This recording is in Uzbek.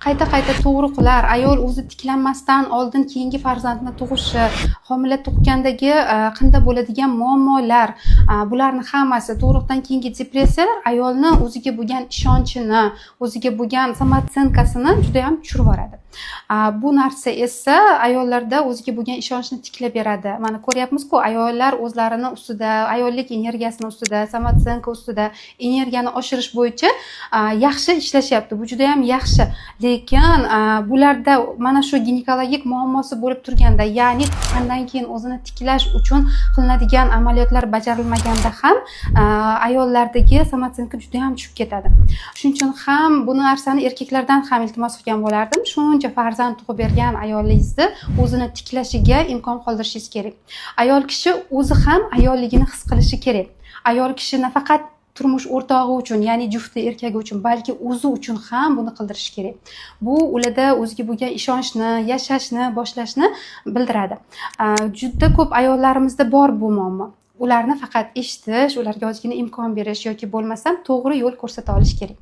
Qayta tug'ruqlar, ayol o'zi tiklanmasdan oldin keyingi farzandni tug'ishi, homila tug'gandagi qanda bo'ladigan muammolar, bularni hammasi, tug'ruqdan keyingi depressiyalar ayolni o'ziga bo'lgan ishonchini, o'ziga bo'lgan samootsyenkasini juda ham tushirib yuboradi. Bu narsa esa ayollarda o'ziga bo'lgan ishonchni tiklab beradi. Mana ko'ryapmiz-ku, ayollar o'zlarini ustida, ayollik energiyasini ustida, samootsyenka ustida energiyani oshirish bo'yicha yaxshi ishlashyapti. Bu juda ham yaxshi. Lekin bularda mana shu ginekologik muammosi bo'lib turganda, ya'ni tuqqandan keyin o'zini tiklash uchun qilinadigan amaliyotlar bajarilmaganda ham ayollardagi samootsyenka juda ham tushib ketadi. Shuning uchun ham bu narsani erkaklardan ham iltimos qilgan bo'lardim. Shuncha farzand tug'ib bergan ayolingizni o'zini tiklashiga imkon qoldirishingiz kerak. Ayol kishi o'zi ham ayolligini his qilishi kerak. Ayol kishi nafaqat turmush o'rtog'i uchun, ya'ni jufti erkagi uchun, balki o'zi uchun ham buni qildirish kerak. Bu ularda o'ziga bo'lgan ishonchni, yashashni boshlashni bildiradi. Juda ko'p ayollarimizda bor bu muammo. Ularni faqat eshitish, ularga ozgina imkon berish yoki bo'lmasam to'g'ri yo'l ko'rsata olish kerak.